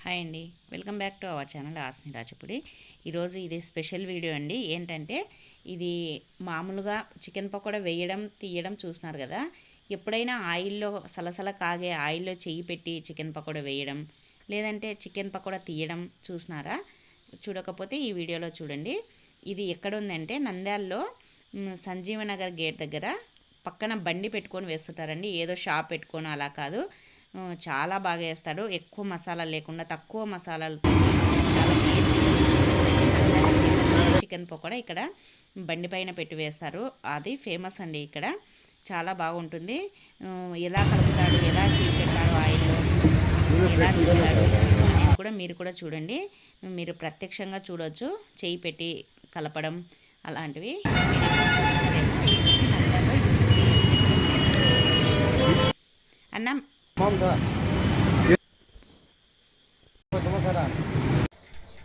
Hi అండి, welcome back to our channel ఆస్ని రాచపుడి. ఈరోజు ఇది స్పెషల్ వీడియో అండి. ఏంటంటే ఇది మామూలుగా చికెన్ పకోడా వేయడం తీయడం చూస్తున్నారు కదా. ఎప్పుడైనా ఆయిల్లో సలసల కాగే ఆయిల్లో చెయ్యి పెట్టి చికెన్ పకోడా వేయడం లేదంటే చికెన్ పకోడా తీయడం చూసినారా? చూడకపోతే ఈ వీడియోలో చూడండి. ఇది ఎక్కడ ఉందంటే నంద్యాలలో సంజీవనగర్ గేట్ దగ్గర పక్కన బండి పెట్టుకొని వేస్తుంటారండి. ఏదో షాప్ పెట్టుకొని అలా కాదు, చాలా బాగా వేస్తాడు. ఎక్కువ మసాలా లేకుండా తక్కువ మసాలాలతో చాలా టేస్టీగా చికెన్ పకోడా ఇక్కడ బండి పైన పెట్టి వేస్తారు. అది ఫేమస్ అండి ఇక్కడ, చాలా బాగుంటుంది. ఎలా కలుపుతాడు, ఎలా చేయి పెట్టాడు, ఆయిల్లో ఎలా తీస్తాడు అనేది కూడా మీరు కూడా చూడండి. మీరు ప్రత్యక్షంగా చూడవచ్చు చేయి పెట్టి కలపడం అలాంటివి. అన్న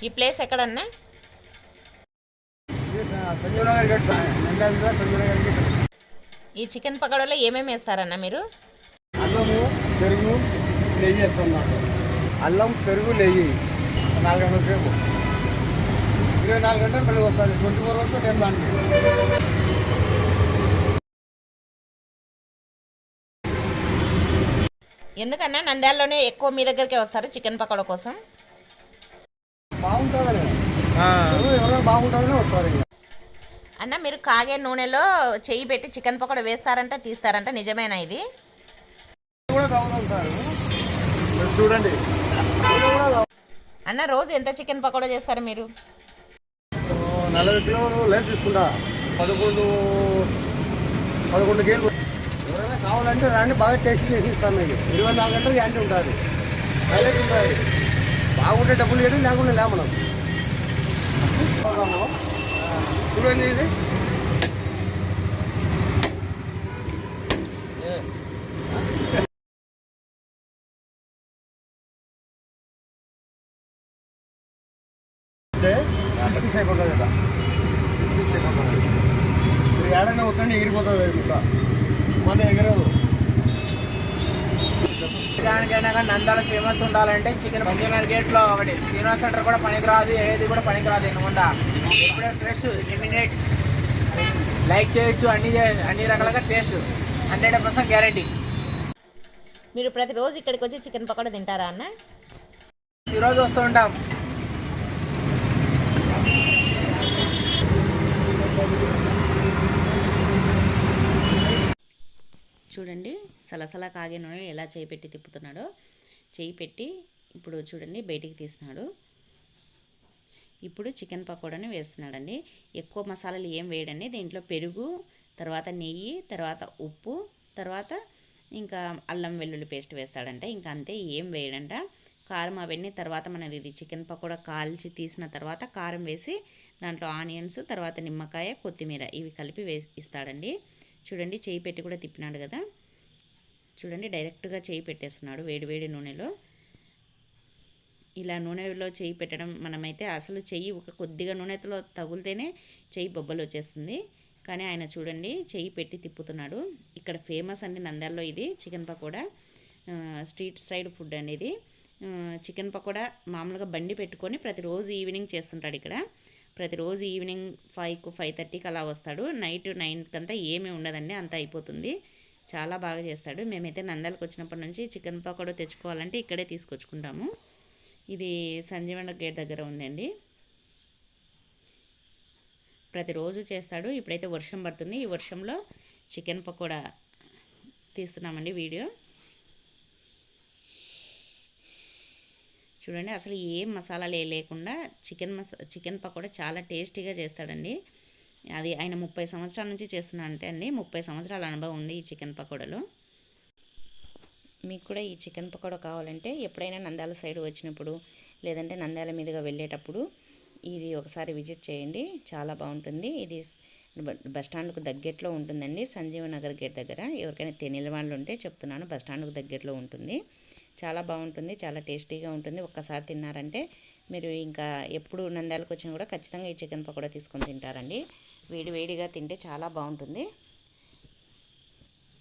ఈ ప్లేస్ ఎక్కడన్నా? ఈ చికెన్ పకోడాలో ఏమేమి వేస్తారన్న మీరు? అల్లము, పెరుగు, నెయ్యి వేస్తున్నాం. అల్లం, పెరుగు, నెయ్యి 4 గంటల సేపు, 24 గంటలు పెరుగు వస్తుంది. 24 వరకు టైం దానికి. ఎందుకన్నా నంద్యాలలోనే ఎక్కువ మీ దగ్గరికి వస్తారు చికెన్ పకోడా కోసం? బాగుంటుందని ఎవరైనా బాగుంటుందని వస్తారు. అన్న మీరు కాగే నూనెలో చెయ్యి పెట్టి చికెన్ పకోడా వేస్తారంట తీస్తారంట, నిజమేనా ఇది? కూడా తాగుతుంటారు, చూడండి. అన్న రోజు ఎంత చికెన్ పకోడా చేస్తారు మీరు? 40 కిలోలు లైట్ తీసుకుంటా. 11 కేలు. ఎవరైనా కావాలంటే రాండి, బాగా టేస్ట్ చేసి ఇస్తాం. మీకు 24 గంటలు గ్యారంటీ ఉంటుంది, హైలైట్ ఉంటుంది. బాగుంటే డబ్బులు ఇవ్వడం, లేకుండా లే మనం. చూడండి, ఇది పీస్ అయిపోతుంది కదా. మీరు ఏడైనా వద్దండి, ఎగిరిపోతుంది అది ముక్క, మన ఎగరదు. దానికైనా కానీ నంద్యాల ఫేమస్ ఉండాలంటే చికెన్ సంజీవనగర్ గేట్లో ఒకటి శ్రీనివాస్ సెంటర్ కూడా పనికిరాదు, ఏది కూడా పనికిరాదు. ఎందుకంటే ఎప్పుడే ఫ్రెష్, ఇమీడియట్, లైక్ చేయొచ్చు. అన్ని రకాలుగా టేస్ట్ 100% గ్యారంటీ. మీరు ప్రతిరోజు ఇక్కడికి వచ్చి చికెన్ పకోడా తింటారా అన్న? ఈరోజు వస్తూ ఉంటాం. చూడండి సలసలా కాగే నూనె ఎలా చేయి పెట్టి తిప్పుతున్నాడో. చేయి పెట్టి ఇప్పుడు చూడండి బయటికి తీసినాడు. ఇప్పుడు చికెన్ పకోడాని వేస్తున్నాడండి. ఎక్కువ మసాలాలు ఏం వేయడండి. దీంట్లో పెరుగు, తర్వాత నెయ్యి, తర్వాత ఉప్పు, తర్వాత ఇంకా అల్లం వెల్లుల్లి పేస్ట్ వేస్తాడంట. ఇంకా అంతే, ఏం వేయడంట. కారం అవన్నీ తర్వాత మనది ఇది చికెన్ పకోడా కాల్చి తీసిన తర్వాత కారం వేసి దాంట్లో ఆనియన్స్, తర్వాత నిమ్మకాయ, కొత్తిమీర ఇవి కలిపి ఇస్తాడండి. చూడండి చేయి పెట్టి కూడా తిప్పినాడు కదా. చూడండి డైరెక్ట్గా చేయి పెట్టేస్తున్నాడు వేడి నూనెలో. ఇలా నూనెలో చేయి పెట్టడం, మనమైతే అసలు చెయ్యి ఒక కొద్దిగా నూనెతో తగులితేనే చెయ్యి బొబ్బలు వచ్చేస్తుంది. కానీ ఆయన చూడండి చెయ్యి పెట్టి తిప్పుతున్నాడు. ఇక్కడ ఫేమస్ అండి నంద్యాలలో ఇది chicken pakoda. Street side food అండి ఇది. చికెన్ పకోడా మామూలుగా బండి పెట్టుకొని ప్రతిరోజు ఈవినింగ్ చేస్తుంటాడు ఇక్కడ. ప్రతిరోజు ఈవినింగ్ 5కు 5:30కి అలా వస్తాడు. నైట్ 9కి అంతా ఏమీ ఉండదండి, అంతా అయిపోతుంది. చాలా బాగా చేస్తాడు. మేమైతే నంద్యాలకు వచ్చినప్పటి నుంచి చికెన్ పకోడా తెచ్చుకోవాలంటే ఇక్కడే తీసుకొచ్చుకుంటాము. ఇది సంజీవనగర్ గేట్ దగ్గర ఉందండి. ప్రతిరోజు చేస్తాడు. ఇప్పుడైతే వర్షం పడుతుంది, ఈ వర్షంలో చికెన్ పకోడా తీస్తున్నామండి వీడియో. చూడండి అసలు ఏం మసాలాలు లేకుండా చికెన్ పకోడా చాలా టేస్టీగా చేస్తాడండి. అది ఆయన 30 సంవత్సరాల నుంచి చేస్తున్నా అంటే అండి, 30 సంవత్సరాల అనుభవం ఉంది ఈ చికెన్ పకోడాలో. మీకు కూడా ఈ చికెన్ పకోడా కావాలంటే ఎప్పుడైనా నంద్యాల సైడ్ వచ్చినప్పుడు లేదంటే నంద్యాల మీదుగా వెళ్ళేటప్పుడు ఇది ఒకసారి విజిట్ చేయండి, చాలా బాగుంటుంది. ఇది బస్టాండ్కు దగ్గరలో ఉంటుందండి, సంజీవనగర్ గేట్ దగ్గర. ఎవరికైనా తెలియని వాళ్ళు ఉంటే చెప్తున్నాను, బస్టాండ్కు దగ్గరలో ఉంటుంది. చాలా బాగుంటుంది, చాలా టేస్టీగా ఉంటుంది. ఒక్కసారి తిన్నారంటే మీరు ఇంకా ఎప్పుడు నంద్యాలకు వచ్చినా కూడా ఖచ్చితంగా ఈ చికెన్ పకోడా తీసుకొని తింటారండి. వేడిగా తింటే చాలా బాగుంటుంది.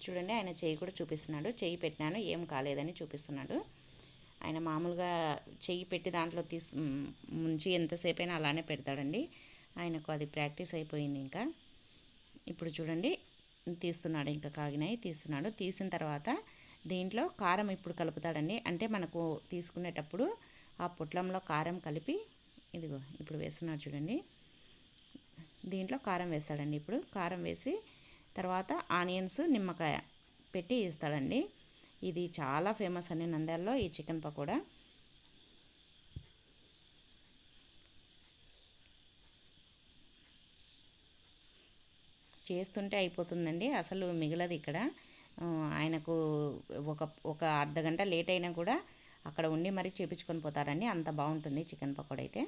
చూడండి ఆయన చెయ్యి కూడా చూపిస్తున్నాడు, చెయ్యి పెట్టినాను ఏం కాలేదని చూపిస్తున్నాడు. ఆయన మామూలుగా చెయ్యి పెట్టి దాంట్లో ముంచి ఎంతసేపు అయినా అలానే పెడతాడండి. ఆయనకు అది ప్రాక్టీస్ అయిపోయింది. ఇంకా ఇప్పుడు చూడండి తీస్తున్నాడు, ఇంకా కాగినాయి తీస్తున్నాడు. తీసిన తర్వాత దీంట్లో కారం ఇప్పుడు కలుపుతాడండి. అంటే మనకు తీసుకునేటప్పుడు ఆ పొట్లంలో కారం కలిపి ఇదిగో ఇప్పుడు వేస్తున్నాడు చూడండి. దీంట్లో కారం వేస్తాడండి. ఇప్పుడు కారం వేసి తర్వాత ఆనియన్స్, నిమ్మకాయ పెట్టి ఇస్తాడండి. ఇది చాలా ఫేమస్ అండి నంద్యాలలో ఈ చికెన్ పకోడా. చేస్తుంటే అయిపోతుందండి, అసలు మిగలదు ఇక్కడ. ఆయనకు ఒక అర్ధగంట లేట్ అయినా కూడా అక్కడ ఉండి మరీ చేపించుకొని పోతారండి. అంత బాగుంటుంది చికెన్ పకోడా అయితే.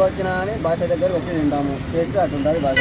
వచ్చినా అని భాష దగ్గర వచ్చి తింటాము. టేస్ట్ అట్టుంటుంది భాష.